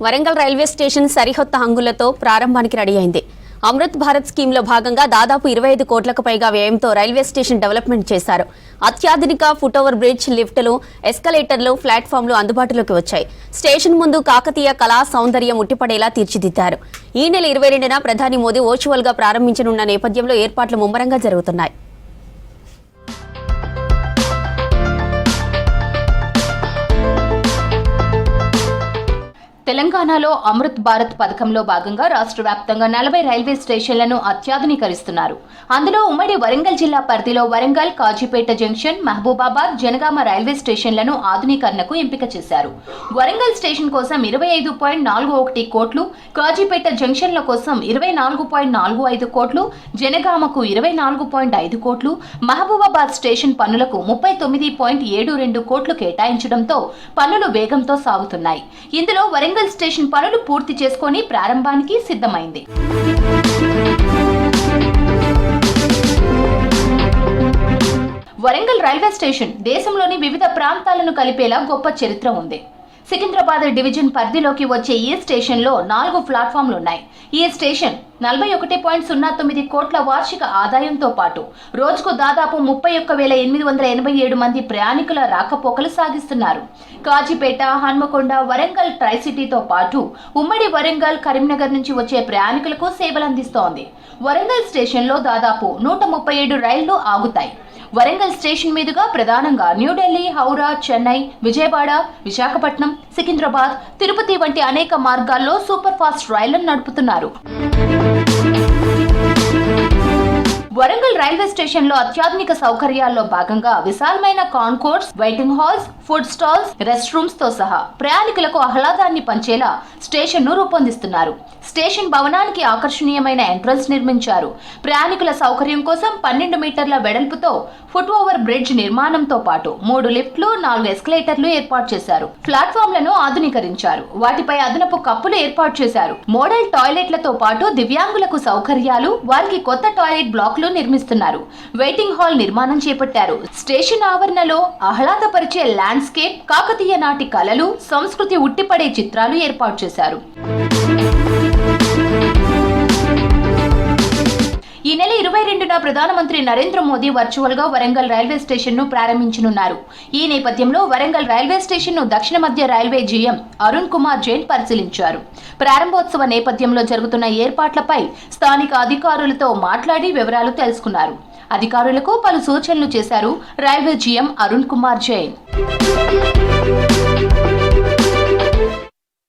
Warangal railway station సరికొత్త హంగులతో ప్రారంభానికి రెడీ అయింది. అమృత్ భారత్ స్కీమ్ లో భాగంగా దాదాపు 25 కోట్లకు పైగా వ్యయంతో రైల్వే స్టేషన్ డెవలప్మెంట్ చేశారు. అత్యాధునిక ఫుట్ ఓవర్ బ్రిడ్జ్, లిఫ్టులు, ఎస్కలేటర్లు, ప్లాట్ఫామ్లు అందుబాటులోకి వచ్చాయి. స్టేషన్ ముందు కాకతీయ కళా సౌందర్యం ఉట్టిపడేలా తీర్చిదిద్దారు. ఈ నెల 22న ప్రధాని మోదీ వర్చువల్ గా ప్రారంభించనున్న నేపథ్యంలో ఏర్పాట్లు ముమ్మరంగా జరుగుతున్నాయి. తెలంగాణలో అమృత్ భారత్ పథకంలో భాగంగా రాష్ట్ర వ్యాప్తంగా 40 రైల్వే స్టేషన్లను అత్యాధునీకరిస్తున్నారు. అందులో ఉమ్మడి వరంగల్ జిల్లా పరిధిలో వరంగల్, కాజీపేట జంక్షన్, మహబూబాబాద్, జనగామ రైల్వే స్టేషన్లను ఆధునీకరణకు ఎంపిక చేశారు. వరంగల్ స్టేషన్ కోసం 25.41 కోట్లు, కాజీపేట జంక్షన్ల కోసం 24.45 కోట్లు, జనగామకు 24.5 కోట్లు, మహబూబాబాద్ స్టేషన్ పనులకు 39.72 కోట్లు కేటాయించడంతో పనులు వేగంతో సాగుతున్నాయి. ఇందులో వరంగల్ స్టేషన్ పనులు పూర్తి చేసుకొని ప్రారంభానికి సిద్ధమైంది. వరంగల్ రైల్వే స్టేషన్ దేశంలోని వివిధ ప్రాంతాలను కలిపేలా గొప్ప చరిత్ర ఉంది. సికింద్రాబాద్ డివిజన్ పరిధిలోకి వచ్చే ఈ స్టేషన్లో 4 ప్లాట్ఫామ్లు ఉన్నాయి. ఈ స్టేషన్ 41.09 కోట్ల వార్షిక ఆదాయంతో పాటు రోజుకు దాదాపు 31,887 మంది ప్రయాణికుల రాకపోకలు సాగిస్తున్నారు. కాజీపేట, హన్మకొండ, వరంగల్ ట్రైసిటీతో పాటు ఉమ్మడి వరంగల్, కరీంనగర్ నుంచి వచ్చే ప్రయాణికులకు సేవలు అందిస్తోంది. వరంగల్ స్టేషన్లో దాదాపు 137 రైళ్లు ఆగుతాయి. వరంగల్ స్టేషన్ మీదుగా ప్రధానంగా న్యూఢిల్లీ, హౌరా, చెన్నై, విజయవాడ, విశాఖపట్నం, సికింద్రాబాద్, తిరుపతి వంటి అనేక మార్గాల్లో సూపర్ ఫాస్ట్ రైళ్లను నడుపుతున్నారు. వరంగల్ రైల్వే స్టేషన్ లో అత్యాధునిక సౌకర్యాల్లో భాగంగా విశాలమైన concourse, waiting halls, food stalls, rest rooms తో సహా ప్రయాణికులకు ఆహ్లాదాన్ని పంచేలా స్టేషన్ ను రూపొందిస్తున్నారు. స్టేషన్ భవనానికి ఆకర్షణీయమైన ఎంట్రన్స్ నిర్మించారు. ప్రయాణికుల సౌకర్యం కోసం 12 మీటర్ల వెడల్పుతో ఫుట్ ఓవర్ బ్రిడ్జ్ నిర్మాణంతో పాటు 3 లిఫ్ట్లు, 4 ఎస్కలేటర్లు ఏర్పాటు చేశారు. ప్లాట్ఫామ్లను ఆధునీకరించారు. వాటిపై అదనపు కప్పులు ఏర్పాటు చేశారు. మోడల్ టాయిలెట్లతో పాటు దివ్యాంగులకు సౌకర్యాలు, వారికి కొత్త టాయిలెట్ బ్లాక్లు నిర్మిస్తున్నారు. వెయిటింగ్ హాల్ నిర్మాణం చేపట్టారు. స్టేషన్ ఆవరణలో ఆహ్లాదపరిచే ల్యాండ్స్కేప్, కాకతీయ నాటి కళలు, సంస్కృతి ఉట్టిపడే చిత్రాలు ఏర్పాటు చేశారు. ఈ నెల 22న ప్రధానమంత్రి నరేంద్ర మోదీ వర్చువల్ గా వరంగల్ రైల్వే స్టేషన్ ను ప్రారంభించనున్నారు. ఈ నేపథ్యంలో వరంగల్ రైల్వే స్టేషన్ ను దక్షిణ మధ్య రైల్వే జీఎం అరుణ్ కుమార్ జైన్ పరిశీలించారు. ప్రారంభోత్సవ నేపథ్యంలో జరుగుతున్న ఏర్పాట్లపై స్థానిక అధికారులతో మాట్లాడి వివరాలు తెలుసుకున్నారు. అధికారులకు పలు సూచనలు చేశారు రైల్వే జీఎం అరుణ్ కుమార్ జైన్.